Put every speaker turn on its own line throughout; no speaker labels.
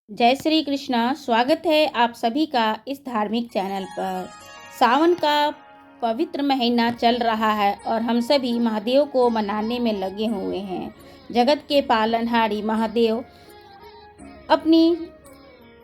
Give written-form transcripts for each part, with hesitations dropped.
जय श्री कृष्णा। स्वागत है आप सभी का इस धार्मिक चैनल पर। सावन का पवित्र महीना चल रहा है और हम सभी महादेव को मनाने में लगे हुए हैं। जगत के पालनहारी महादेव अपनी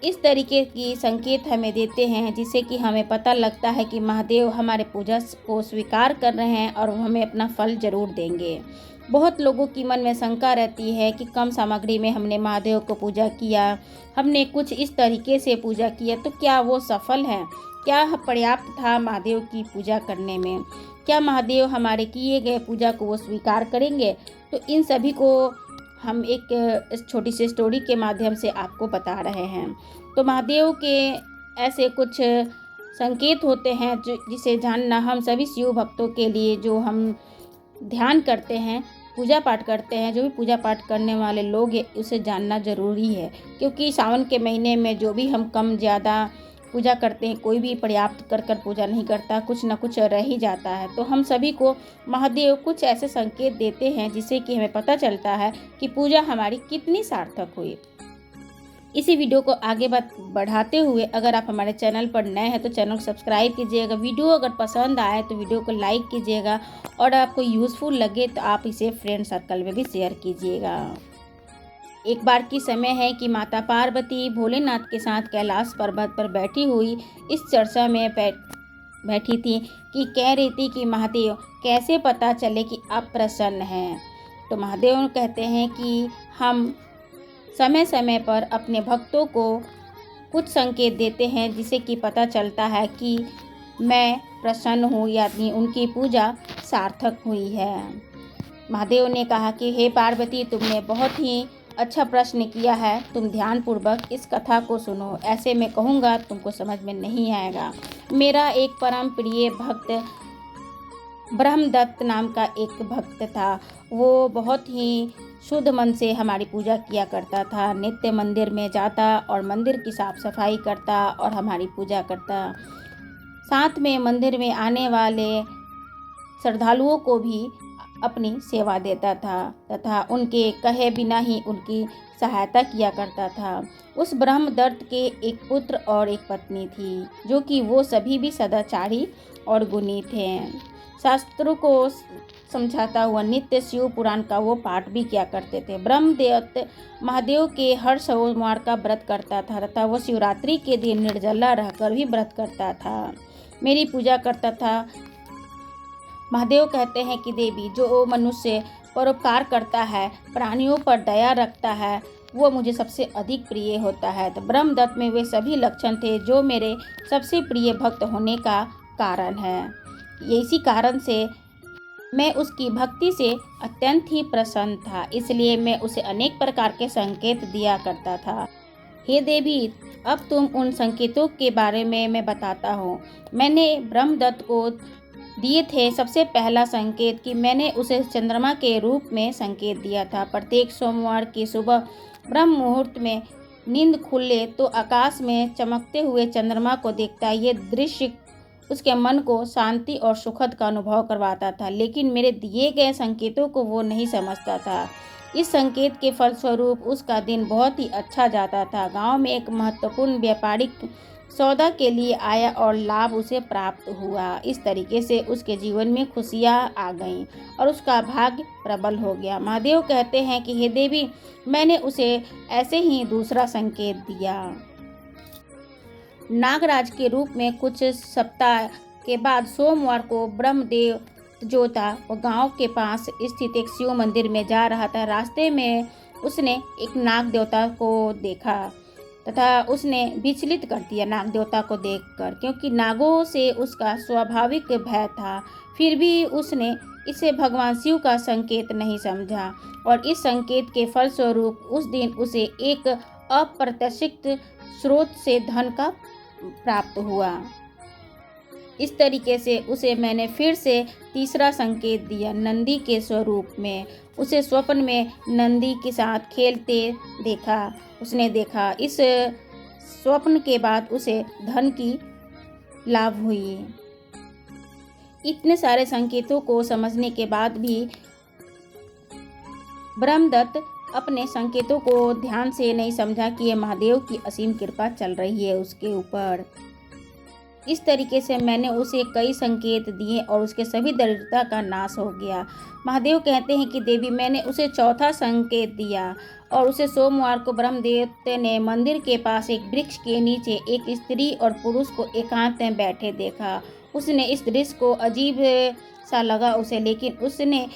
इस तरीके की संकेत हमें देते हैं जिससे कि हमें पता लगता है कि महादेव हमारे पूजा को स्वीकार कर रहे हैं और हमें अपना फल जरूर देंगे। बहुत लोगों की मन में शंका रहती है कि कम सामग्री में हमने महादेव को पूजा किया, हमने कुछ इस तरीके से पूजा किया तो क्या वो सफल है, क्या पर्याप्त था महादेव की पूजा करने में, क्या महादेव हमारे किए गए पूजा को वो स्वीकार करेंगे। तो इन सभी को हम एक छोटी सी स्टोरी के माध्यम से आपको बता रहे हैं। तो महादेव के ऐसे कुछ संकेत होते हैं जिसे जानना हम सभी शिव भक्तों के लिए, जो हम ध्यान करते हैं, पूजा पाठ करते हैं, जो भी पूजा पाठ करने वाले लोग हैं, उसे जानना ज़रूरी है। क्योंकि सावन के महीने में जो भी हम कम ज़्यादा पूजा करते हैं, कोई भी पर्याप्त कर पूजा नहीं करता, कुछ ना कुछ रह ही जाता है। तो हम सभी को महादेव कुछ ऐसे संकेत देते हैं जिससे कि हमें पता चलता है कि पूजा हमारी कितनी सार्थक हुई। इसी वीडियो को आगे बढ़ाते हुए अगर आप हमारे चैनल पर नए हैं तो चैनल को सब्सक्राइब कीजिएगा। वीडियो अगर पसंद आए तो वीडियो को लाइक कीजिएगा और आपको यूज़फुल लगे तो आप इसे फ्रेंड सर्कल में भी शेयर कीजिएगा। एक बार की समय है कि माता पार्वती भोलेनाथ के साथ कैलाश पर्वत पर बैठी हुई इस चर्चा में बैठी थी कि कह रही थी कि महादेव कैसे पता चले कि आप प्रसन्न हैं। तो महादेव कहते हैं कि हम समय समय पर अपने भक्तों को कुछ संकेत देते हैं जिससे कि पता चलता है कि मैं प्रसन्न हूँ, यानी उनकी पूजा सार्थक हुई है। महादेव ने कहा कि हे पार्वती, तुमने बहुत ही अच्छा प्रश्न किया है, तुम ध्यानपूर्वक इस कथा को सुनो। ऐसे में कहूँगा तुमको समझ में नहीं आएगा। मेरा एक परम प्रिय भक्त ब्रह्मदत्त नाम का एक भक्त था। वो बहुत ही शुद्ध मन से हमारी पूजा किया करता था, नित्य मंदिर में जाता और मंदिर की साफ सफाई करता और हमारी पूजा करता। साथ में मंदिर में आने वाले श्रद्धालुओं को भी अपनी सेवा देता था तथा उनके कहे बिना ही उनकी सहायता किया करता था। उस ब्रह्मदत्त के एक पुत्र और एक पत्नी थी, जो कि वो सभी भी सदाचारी और गुणी थे। शास्त्रों को समझाता हुआ नित्य शिव पुराण का वो पाठ भी किया करते थे। ब्रह्मदत्त महादेव के हर सोमवार का व्रत करता था तथा वो शिवरात्रि के दिन निर्जला रहकर भी व्रत करता था, मेरी पूजा करता था। महादेव कहते हैं कि देवी, जो मनुष्य परोपकार करता है, प्राणियों पर दया रखता है, वो मुझे सबसे अधिक प्रिय होता है। तो ब्रह्मदत्त में वे सभी लक्षण थे जो मेरे सबसे प्रिय भक्त होने का कारण है। इसी कारण से मैं उसकी भक्ति से अत्यंत ही प्रसन्न था, इसलिए मैं उसे अनेक प्रकार के संकेत दिया करता था। हे देवी, अब तुम उन संकेतों के बारे में मैं बताता हूँ। मैंने ब्रह्मदत्त को दिए थे सबसे पहला संकेत कि मैंने उसे चंद्रमा के रूप में संकेत दिया था। प्रत्येक सोमवार की सुबह ब्रह्म मुहूर्त में नींद खुले तो आकाश में चमकते हुए चंद्रमा को देखता। ये दृश्य उसके मन को शांति और सुखद का अनुभव करवाता था, लेकिन मेरे दिए गए संकेतों को वो नहीं समझता था। इस संकेत के फलस्वरूप उसका दिन बहुत ही अच्छा जाता था। गांव में एक महत्वपूर्ण व्यापारिक सौदा के लिए आया और लाभ उसे प्राप्त हुआ। इस तरीके से उसके जीवन में खुशियाँ आ गईं और उसका भाग्य प्रबल हो गया। महादेव कहते हैं कि हे देवी, मैंने उसे ऐसे ही दूसरा संकेत दिया। नागराज के रूप में कुछ सप्ताह के बाद सोमवार को ब्रह्मदेव जो था वो गांव के पास स्थित एक शिव मंदिर में जा रहा था। रास्ते में उसने एक नाग देवता को देखा तथा उसने विचलित कर दिया नाग देवता को देखकर, क्योंकि नागों से उसका स्वाभाविक भय था। फिर भी उसने इसे भगवान शिव का संकेत नहीं समझा और इस संकेत के फलस्वरूप उस दिन उसे एक अप्रत्याशित स्रोत से धन का प्राप्त हुआ। इस तरीके से उसे मैंने फिर से तीसरा संकेत दिया नंदी के स्वरूप में। उसे स्वप्न में नंदी के साथ खेलते देखा। उसने देखा इस स्वप्न के बाद उसे धन की लाभ हुई। इतने सारे संकेतों को समझने के बाद भी ब्रह्मदत्त अपने संकेतों को ध्यान से नहीं समझा कि ये महादेव की असीम कृपा चल रही है उसके ऊपर। इस तरीके से मैंने उसे कई संकेत दिए और उसके सभी दरिद्रता का नाश हो गया। महादेव कहते हैं कि देवी, मैंने उसे चौथा संकेत दिया और उसे सोमवार को ब्रह्मदेव ने मंदिर के पास एक वृक्ष के नीचे एक स्त्री और पुरुष को एकांत में बैठे देखा। उसने इस दृश्य को अजीब सा लगा उसे, लेकिन उसने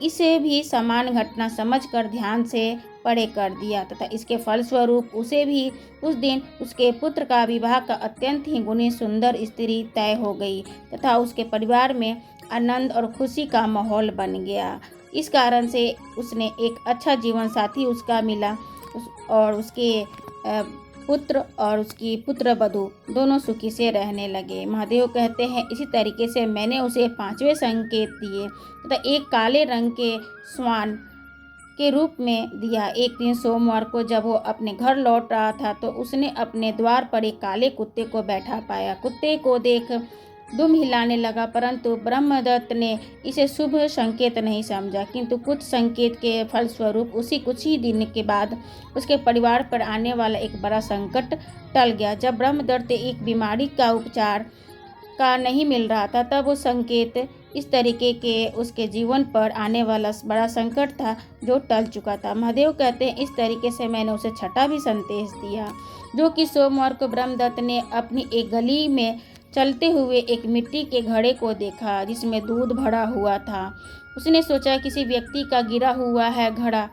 इसे भी समान घटना समझकर ध्यान से परे कर दिया तथा इसके फलस्वरूप उसे भी उस दिन उसके पुत्र का विवाह का अत्यंत ही गुणी सुंदर स्त्री तय हो गई तथा उसके परिवार में आनंद और खुशी का माहौल बन गया। इस कारण से उसने एक अच्छा जीवन साथी उसका मिला और उसके पुत्र और उसकी पुत्र वधू दोनों सुखी से रहने लगे। महादेव कहते हैं इसी तरीके से मैंने उसे 5वें संकेत दिए तथा एक काले रंग के स्वान के रूप में दिया। एक दिन सोमवार को जब वो अपने घर लौट रहा था तो उसने अपने द्वार पर एक काले कुत्ते को बैठा पाया। कुत्ते को देख दुम हिलाने लगा, परंतु ब्रह्मदत्त ने इसे शुभ संकेत नहीं समझा, किंतु कुछ संकेत के फलस्वरूप उसी कुछ ही दिन के बाद उसके परिवार पर आने वाला एक बड़ा संकट टल गया। जब ब्रह्मदत्त एक बीमारी का उपचार का नहीं मिल रहा था तब वो संकेत इस तरीके के उसके जीवन पर आने वाला बड़ा संकट था जो टल चुका था। महादेव कहते हैं इस तरीके से मैंने उसे छठा भी संदेश दिया, जो कि सोमवार को ब्रह्मदत्त ने अपनी एक गली में चलते हुए एक मिट्टी के घड़े को देखा जिसमें दूध भरा हुआ था। उसने सोचा किसी व्यक्ति का गिरा हुआ है घड़ा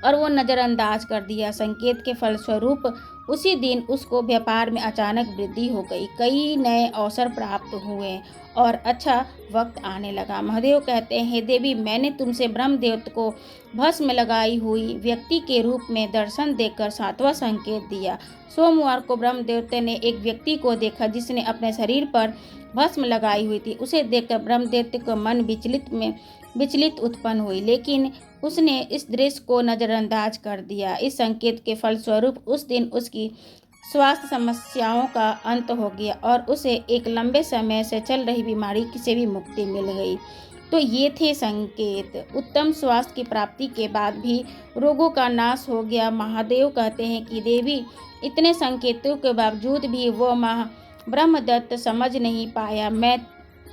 और वो नज़रअंदाज कर दिया। संकेत के फलस्वरूप उसी दिन उसको व्यापार में अचानक वृद्धि हो गई, कई नए अवसर प्राप्त हुए और अच्छा वक्त आने लगा। महादेव कहते हैं हे देवी, मैंने तुमसे ब्रह्मदेव को भस्म लगाई हुई व्यक्ति के रूप में दर्शन देकर 7वां संकेत दिया। सोमवार को ब्रह्मदेव ने एक व्यक्ति को देखा जिसने अपने शरीर पर भस्म लगाई हुई थी। उसे देखकर ब्रह्मदेव को मन विचलित उत्पन्न हुई, लेकिन उसने इस दृश्य को नज़रअंदाज कर दिया। इस संकेत के फलस्वरूप उस दिन उसकी स्वास्थ्य समस्याओं का अंत हो गया और उसे एक लंबे समय से चल रही बीमारी से भी मुक्ति मिल गई। तो ये थे संकेत। उत्तम स्वास्थ्य की प्राप्ति के बाद भी रोगों का नाश हो गया। महादेव कहते हैं कि देवी, इतने संकेतों के बावजूद भी वो ब्रह्मदत्त समझ नहीं पाया। मैं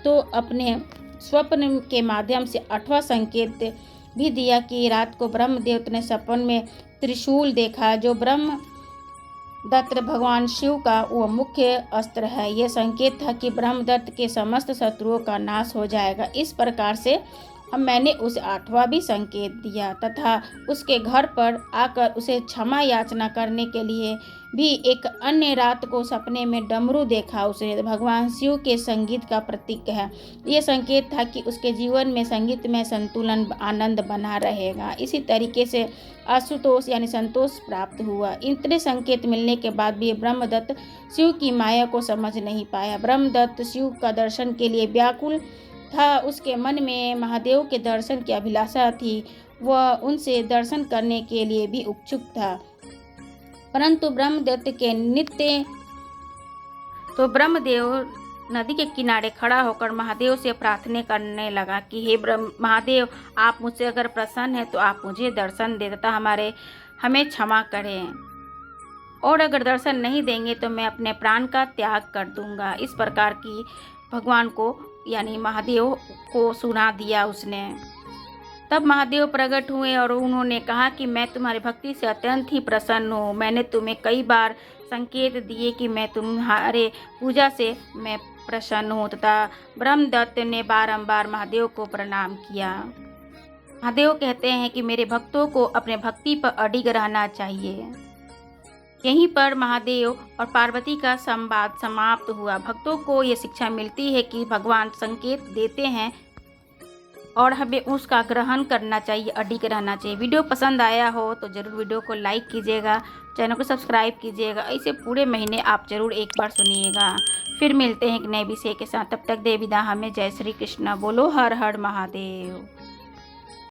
तो अपने स्वप्न के माध्यम से 8वां संकेत भी दिया कि रात को ब्रह्मदेव ने सपन में त्रिशूल देखा, जो ब्रह्मदत्त भगवान शिव का वो मुख्य अस्त्र है। यह संकेत था कि ब्रह्मदत्त के समस्त शत्रुओं का नाश हो जाएगा। इस प्रकार से मैंने उसे 8वां भी संकेत दिया तथा उसके घर पर आकर उसे क्षमा याचना करने के लिए भी एक अन्य रात को सपने में डमरू देखा। उसे भगवान शिव के संगीत का प्रतीक है। ये संकेत था कि उसके जीवन में संगीत में संतुलन, आनंद बना रहेगा। इसी तरीके से आशुतोष यानी संतोष प्राप्त हुआ। इतने संकेत मिलने के बाद भी ब्रह्मदत्त शिव की माया को समझ नहीं पाया। ब्रह्मदत्त शिव का दर्शन के लिए व्याकुल था। उसके मन में महादेव के दर्शन की अभिलाषा थी। वह उनसे दर्शन करने के लिए भी उत्सुक था, परंतु ब्रह्मदेव नदी के किनारे खड़ा होकर महादेव से प्रार्थना करने लगा कि हे महादेव, आप मुझसे अगर प्रसन्न हैं तो आप मुझे दर्शन दे तथा हमें क्षमा करें, और अगर दर्शन नहीं देंगे तो मैं अपने प्राण का त्याग कर दूंगा। इस प्रकार की भगवान को यानी महादेव को सुना दिया उसने। तब महादेव प्रकट हुए और उन्होंने कहा कि मैं तुम्हारी भक्ति से अत्यंत ही प्रसन्न हूँ। मैंने तुम्हें कई बार संकेत दिए कि मैं तुम्हारे पूजा से मैं प्रसन्न हूँ तथा ब्रह्मदत्त ने बारंबार महादेव को प्रणाम किया। महादेव कहते हैं कि मेरे भक्तों को अपने भक्ति पर अडिग रहना चाहिए। यहीं पर महादेव और पार्वती का संवाद समाप्त हुआ। भक्तों को ये शिक्षा मिलती है कि भगवान संकेत देते हैं और हमें उसका ग्रहण करना चाहिए, अडिग रहना चाहिए। वीडियो पसंद आया हो तो ज़रूर वीडियो को लाइक कीजिएगा, चैनल को सब्सक्राइब कीजिएगा। इसे पूरे महीने आप ज़रूर एक बार सुनिएगा। फिर मिलते हैं एक नए विषय के साथ। तब तक दे विदा हमें। जय श्री कृष्ण। बोलो हर हर महादेव।